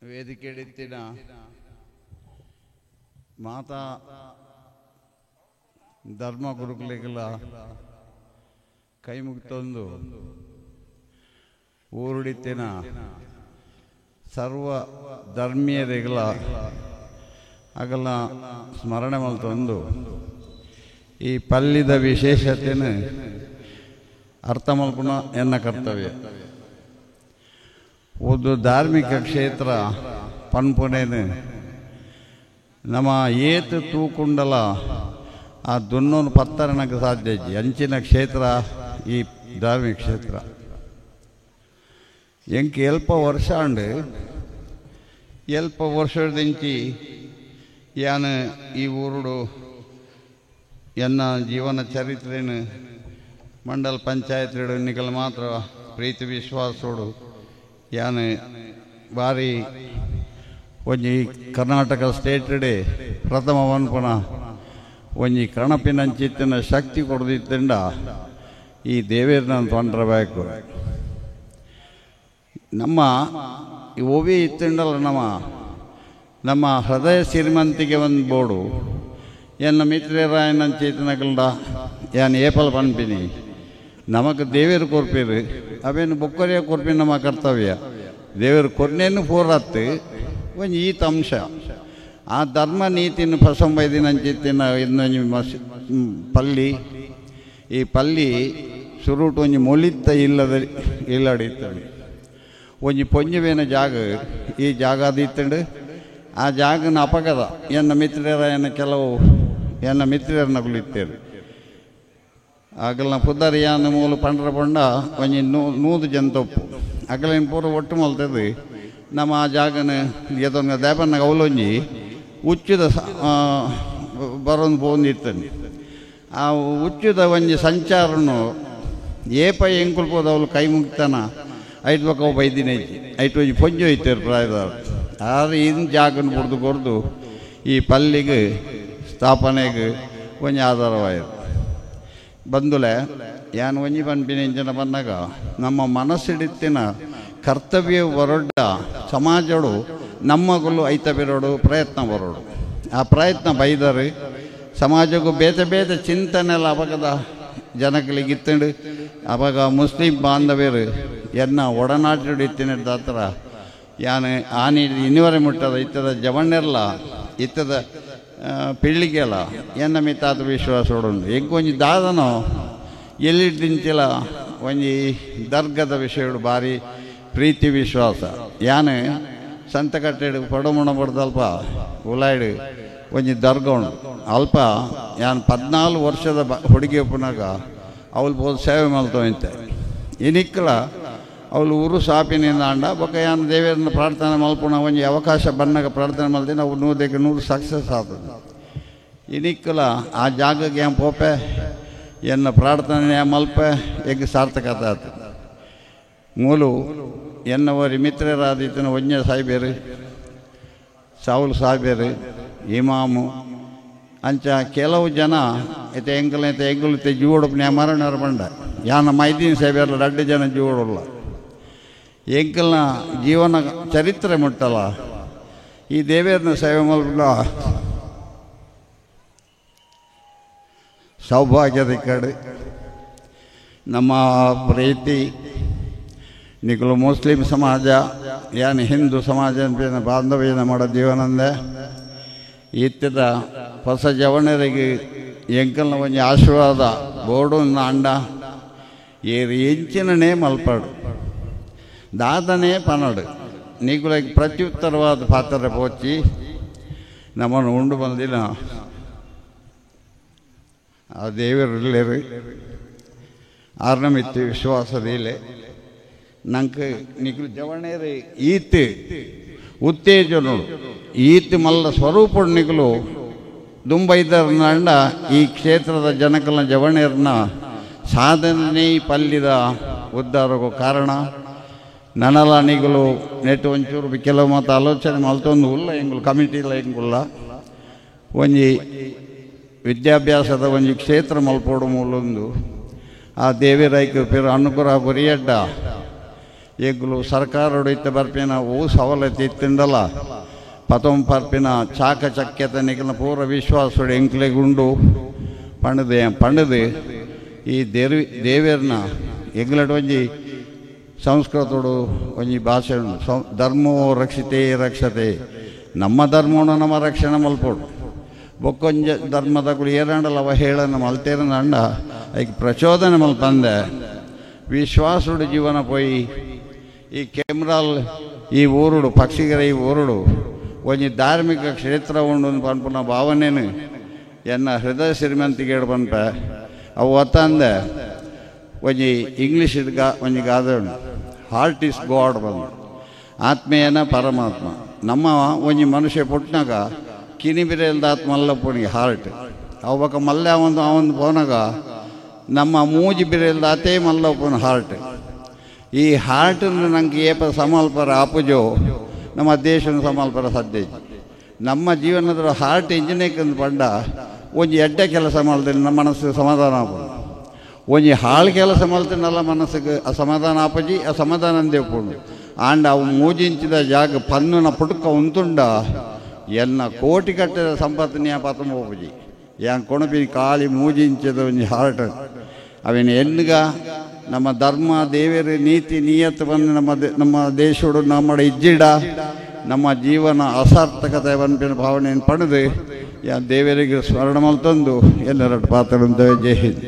ವೇದಿಕೆ ಎಡಿತ್ತಿನ ಮಾತಾ ಧರ್ಮ ಗುರುಕುಲಿಗಳ ಕೈ ಮುಗಿತೊಂದು ಊರುಡಿತ್ತಿನ ಸರ್ವ ಧರ್ಮೀಯರಿಗಳ ಅಗಲ ಸ್ಮರಣೆ ಮಲ್ತೊಂದು ಈ ಪಲ್ಲಿದ ವಿಶೇಷತೆಯನ್ನು ಅರ್ಥ ಮಲ್ಪುನ ಎನ್ನ ಕರ್ತವ್ಯ. ಒಂದು ಧಾರ್ಮಿಕ ಕ್ಷೇತ್ರ ಪನ್ಪುನೇನು ನಮ್ಮ ಏತು ತೂಕುಂಡಲ ಆ ದುನ್ನೋನು ಪತ್ತರನಕ್ಕೆ ಸಾಧ್ಯ ಅಂಚಿನ ಕ್ಷೇತ್ರ ಈ ಧಾರ್ಮಿಕ ಕ್ಷೇತ್ರ. ಎಂಕ್ ಎಲ್ಪ ವರ್ಷ ಅಂಡು ಎಲ್ಪ ವರ್ಷದಿಂಚಿ ಯಾನು ಈ ಊರುಡು ಎನ್ನ ಜೀವನ ಚರಿತ್ರೆನು ಮಂಡಲ ಪಂಚಾಯತ್ ಎನ್ನಿಕಲು ಮಾತ್ರ ಪ್ರೀತಿ ವಿಶ್ವಾಸೋಡು ಯಾನು ಬಾರಿ ಒಂಜಿ ಕರ್ನಾಟಕ ಸ್ಟೇಟ್ ಡೇ ಪ್ರಥಮ ಪನ್ಪುನ ಒಂಜಿ ಕಣಪಿನಂಚಿತ್ತಿನ ಶಕ್ತಿ ಕೊಡದಿತ್ತಂಡ ಈ ದೇವೇರ್ನ ತೊಂಡ್ರಬೇಕು. ನಮ್ಮ ಓವಿ ಇತ್ತಂಡಲ್ಲ ನಮ್ಮ ಹೃದಯ ಸಿರಿಮಂತಿಗೆ ಒಂದು ಬೋಡು ಎನ್ನ ಮಿತ್ರರಾಯನಂಚಿತ್ತಿನಗಲ್ಡ ಯಾನು ಏಪಲ್ ಪನ್ಪಿನಿ ನಮಗೆ ದೇವೇರು ಕೊರ್ಪಿರು ಅವೇನು ಬೊಕ್ಕರಿಯ ಕೊರ್ಪಿನ ನಮ್ಮ ಕರ್ತವ್ಯ. ದೇವರು ಕೊರ್ನೇನು ಪೂರತ್ತು ಒಂಜಿ ಈತ ಅಂಶ ಆ ಧರ್ಮ ನೀತಿನ ಪಸಂಬೈದಿನಂಚಿತ್ತಿನ ಇನ್ನೊಂಜಿ ಪಲ್ಲಿ ಈ ಪಲ್ಲಿ ಸುರುಟು ಒಂಜಿ ಮೊಲಿತ್ತ ಇಲ್ಲಡಿತ್ತಂಡು ಒಂಜಿ ಪೊಂಜುವೇನ ಜಾಗ ಈ ಜಾಗ ಇತ್ತಂಡು ಆ ಜಾಗನ ಅಪಗದ ಎನ್ನ ಮಿತ್ರರ ಕೆಲವು ಎನ್ನ ಮಿತ್ರರನ್ನ ಕುಳಿತೇರು ಆಗಲ್ನ ಪುದರಿಯಾನ ಮೂಲ ಪಂಡ್ರ ಪಂಡ ಒಂಜಿ ನೂದು ಜಂತೊಪ್ಪು ಅಗಲಿನ ಪೂರ ಒಟ್ಟು ಮಲ್ತದು ನಮ್ಮ ಆ ಜಾಗನ ಎದೊಂದು ದೇಪನ್ನಾಗ ಅವಲೊಂಜಿ ಉಚ್ಚುದ ಬರೋದು ಪೋಂದಿರ್ತಂದು ಆ ಉಚ್ಚುದ ಒಂಜಿ ಸಂಚಾರನು ಏಪ ಎಂಕುಲ್ಪೋದು ಅವಳು ಕೈ ಮುಗ್ತಾನ ಐಟ್ ಬಕ್ಕ ಬೈದಿನೇಜಿ ಐಟ್ ಒಂಜಿ ಪೊಂಜು ಹೋಯ್ತೇರು ಪ್ರಾಯದವ್ರು ಆದ್ರೆ ಇನ್ನು ಜಾಗನ ಬುಡ್ದು ಕೊಡ್ದು ಈ ಪಲ್ಲಿಗೆ ಸ್ಥಾಪನೆಗೆ ಒಂಜಿ ಆಧಾರವಾಯಿತು. ಬಂದುಲೆ ಯಾನು ಒಂಜಿ ಪನ್ಪಿನ ಜನ ಬಂದಾಗ ನಮ್ಮ ಮನಸ್ಸಿಡಿತ್ತಿನ ಕರ್ತವ್ಯ ಹೊರಡ್ಡ ಸಮಾಜಡು ನಮ್ಮಗಲು ಐತ ಬಿರೋಡು ಪ್ರಯತ್ನ ಬರೋಡು ಆ ಪ್ರಯತ್ನ ಬೈದರು ಸಮಾಜಕ್ಕೂ ಬೇತೆ ಬೇತೆ ಚಿಂತನೆಲ್ಲ ಅವಾಗದ ಜನಗಳಿಗಿತ್ತಂಡು ಅವಾಗ ಮುಸ್ಲಿಂ ಬಾಂಧವ್ಯರು ಎನ್ನ ಒಡನಾಟಡು ಇತ್ತಿನದ ಹತ್ರ ಯಾನು ಆನಿ ಇನ್ನಿವರೆ ಮುಟ್ಟದ ಇತ್ತದ ಜವಣ್ಣೆಲ್ಲ ಇತ್ತದ ಪೀಳಿಗೆಲ್ಲ ಎನ್ನ ಮಿತ್ತಾದ ವಿಶ್ವಾಸ ಹೊಡೋದು ಎಂಕೊಂಜಿ ದಾದನೋ ಎಲ್ಲಿಡ್ದಿಂಚಿಲ ಒಂಜಿ ದರ್ಗದ ವಿಷಯಗಳು ಭಾರಿ ಪ್ರೀತಿ ವಿಶ್ವಾಸ ಯಾನು ಸಂತ ಕಟ್ಟೆಡು ಪಡಮುಣ ಬಡ್ದಲ್ಪ ಉಲಾಯ್ಡು ಒಂಜಿ ದರ್ಗ ಉಂಡು ಅಲ್ಪ ಯಾನು 14 ವರ್ಷದ ಹುಡುಗಿ ಒಪ್ಪನಾಗ ಅವಳು ಬೋದು ಸೇವೆ ಮಲ್ತೋಯ್ತೆ ಇನಿಕ್ಕಲ ಅವಳು ಊರು ಸಾಪಿನಿಂದ ಅಂಡ ಬೊಕ್ಕ ಯಾನು ದೇವರನ್ನ ಪ್ರಾರ್ಥನೆ ಮಲ್ಪುಣ ಒಂಜಿ ಅವಕಾಶ ಬನ್ನಾಗ ಪ್ರಾರ್ಥನೆ ಮಲ್ತೀನಿ ಅವು 100 ಸಕ್ಸಸ್ ಆಗ್ತದೆ. ಇನಿಕ್ಕಲ ಆ ಜಾಗಕ್ಕೆ ಏನು ಪೋಪೆ ಎನ್ನ ಪ್ರಾರ್ಥನೆ ಮಲ್ಪೆ ಎಗ್ ಸಾರ್ಥಕತೆ ಆಗ್ತದೆ. ಮೂಲು ಎನ್ನವರಿ ಮಿತ್ರರಾದಿತ್ತಿನ ಒಂಜ ಸಾಯ್ಬೇರು ಸಾವುಲು ಸಾಯ್ಬೇರು ಇಮಾಮು ಅಂಚ ಕೆಲವು ಜನ ಇತ್ತೆ ಎಂಗುಲು ಜೀವೋಡಪ್ಪನ ಮರಣವ್ರ ಬಂಡ ಯಾನ ಮೈದೀನ್ ಸಾಯ್ಬೇರಲ್ಲ 2 ಜನ ಜೀವೋಡಲ್ಲ ಎಂಕಲ್ನ ಜೀವನ ಚರಿತ್ರೆ ಮುಟ್ಟಲ್ಲ ಈ ದೇವೇರ್ನ ಸೇವೆ ಮಲ್ಪಡ ಸೌಭಾಗ್ಯದ ಕಡೆ ನಮ್ಮ ಪ್ರೀತಿ ನಿಖಲು ಮುಸ್ಲಿಂ ಸಮಾಜ ಯಾನು ಹಿಂದೂ ಸಮಾಜ ಬಾಂಧವ್ಯನ ಮಾಡೋ ಜೀವನಂದೆ ಇತ್ತದ ಹೊಸ ಜವಣರಿಗೆ ಎಂಕಲ್ನ ಒಂಜಿ ಆಶೀರ್ವಾದ ಬೋಡು ಅಂಡ ಏರು ಎಂಚಿನನೇ ಮಲ್ಪಡು ದಾದನೇ ಪನಡು ನಿಗುಲಗೆ ಪ್ರತ್ಯುತ್ತರವಾದ ಪಾತ್ರ ಪೋಚಿ ನಮ್ಮನ್ನು ಉಂಡು ಬಂದಿನ ಆ ದೇವರಿಲ್ಲರು ಆರ್ನಮಿತ್ತು ವಿಶ್ವಾಸದಿಲ್ಲ ನಂಗೆ ನಿಗುಲು ಜವಣೇರಿ ಈತ್ ಉತ್ತೇಜನೋಡು ಈತ್ ಮಲ್ಲ ಸ್ವರೂಪ ನಿಗುಲು ದುಂಬೈದರ್ನ ಅಂಡ ಈ ಕ್ಷೇತ್ರದ ಜನಕಲ ಜವಣೇರ್ನ ಸಾಧನೆ ಪಲ್ಲಿದ ಉದ್ಧಾರಕ್ಕೂ ಕಾರಣ ನನಲ ನಿಗುಲು ನೆಟ್ಟು ಒಂಚೂರು ಕೆಲವು ಮತ್ತು ಆಲೋಚನೆ ಮಲ್ತೊಂದು ಉಲ್ಲ ಎಂಗುಲು ಕಮಿಟಿ ಇಲ್ಲ ಎಂಗುಲ್ಲ ಒಂಜಿ ವಿದ್ಯಾಭ್ಯಾಸದ ಒಂಜಿ ಕ್ಷೇತ್ರ ಮಲ್ಪೋಡು ಮೂಲೊಂದು ಆ ದೇವಿರೈಕ್ ಪೇರು ಅನುಗ್ರಹ ಬರಿಯಡ್ಡ ಎಗ್ಲು ಸರ್ಕಾರೋಡು ಇತ್ತ ಬರ್ಪಿನ ಓ ಸವಲತ್ತು ಇತ್ತಿಂಡಲ್ಲ ಪತೊಂ ಪರ್ಪಿನ ಚಾಕಚಕ್ಯತೆ ನಿಖಿಲ ಪೂರ ವಿಶ್ವಾಸೋಡು ಎಂಕ್ಲೆಗುಂಡು ಪಂಡದು ಈ ದೇವೇರ್ನ ಎಂಗ್ಲಡ್ ಒಂಜಿ ಸಂಸ್ಕೃತೋಡು ಒಂಜಿ ಭಾಷೆ ಉಂಡು ಧರ್ಮೋ ರಕ್ಷಿತೇ ರಕ್ಷತೆ ನಮ್ಮ ಧರ್ಮೋಡು ನಮ್ಮ ರಕ್ಷಣೆ ಮಲ್ಪೋಡು ಬೊಕ್ಕೊಂಜ ಧರ್ಮದಗಳು ಏರಂಡಲ್ಲ ಅವ ಹೇಳನ್ನು ಮಲ್ತೇರನ ಅಂಡ ಅದಕ್ಕೆ ಪ್ರಚೋದನೆ ಮಲ್ಪಂದೆ ವಿಶ್ವಾಸುಡು ಜೀವನ ಪೋಯಿ ಈ ಕೆಮ್ರಾಲ್ ಈ ಊರುಡು ಪಕ್ಷಿಗರ ಈ ಊರುಡು ಒಂಜಿ ಧಾರ್ಮಿಕ ಕ್ಷೇತ್ರ ಉಂಡು ಪನ್ಪುನ ಭಾವನೆನು ಎನ್ನ ಹೃದಯ ಶ್ರೀಮಂತಿಗೆ ಪನ್ಪ ಅವು ಒತ್ತಂದೆ ಒಂಜಿ ಇಂಗ್ಲೀಷ್ ಒಂಜಿ ಗಾದೆ ಉಂಡು ಹಾರ್ಟ್ ಈಸ್ ಗಾಡ್ ಬಂದು ಆತ್ಮೇಯನ ಪರಮಾತ್ಮ ನಮ್ಮ ಒಂಜಿ ಮನುಷ್ಯ ಪುಟ್ನಾಗ ಕಿನಿಬಿರೆಲ್ದ ಆತ್ಮ ಅಲ್ಲ ಪುಣಿಗೆ ಹಾರ್ಟ್ ಅವಾಗ ಮಲ್ಲೆ ಅವನು ಪೋನಾಗ ನಮ್ಮ ಮೂಜಿ ಬಿರೆಲ್ದ ಅತೇ ಮಲ್ಲ ಪೋನ ಹಾರ್ಟ್ ಈ ಹಾರ್ಟನ್ನು ನಂಗೆ ಏಪ ಸಮಾಲ್ಪರ ಆಪುಜೋ ನಮ್ಮ ದೇಶನ ಸಮಾಲ್ಪರ ಸಾಧ್ಯ ನಮ್ಮ ಜೀವನದ ಹಾರ್ಟ್ ಇಂಜಿನೇಕಂದು ಪಂಡ ಒಂಜಿ ಎಡ್ಡೆ ಕೆಲಸ ಮಾಡ್ತೀನಿ ನಮ್ಮ ಮನಸ್ಸಿಗೆ ಸಮಾಧಾನ ಆಪುದು ಒಂಜಿ ಹಾಳು ಕೆಲಸ ಮಾಡ್ತೀನಲ್ಲ ಮನಸ್ಸಿಗೆ ಅಸಮಾಧಾನ ಆಪಜಿ ಅಸಮಾಧಾನ ಅಂದೇಪುಂಡು ಆಂಡ ಅವು ಮೂಜಿಂಚಿದ ಜಾಗ ಪನ್ನುನ ಪುಟಕ ಉಂತುಂಡ ಎನ್ನ ಕೋಟಿ ಕಟ್ಟದ ಸಂಪತ್ತಿನ ಪತಂ ಹೋಪಜಿ ಯಾಂಗ್ ಕೊಣಪಿನ ಕಾಲಿ ಮೂಜಿಂಚದ ಒಂಜಿ ಹಾರ್ಟ್ ಅವೇನು ಎನ್ಗ ನಮ್ಮ ಧರ್ಮ ದೇವರ ನೀತಿ ನಿಯತ್ತು ಬಂದು ನಮ್ಮ ದೇಶೋಡು ನಮ್ಮ ಇಜ್ಜಿಡ ನಮ್ಮ ಜೀವನ ಅಸಾರ್ಥಕತೆ ಬಂಪಿನ ಭಾವನೆಯನ್ನು ಪಡೆದು ಯಾ ದೇವರಿಗೆ ಸ್ಮರಣ ಮಲ್ತಂದು ಎಲ್ಲರ ಪಾತ್ರ ಜೈ ಹಿಂದ್.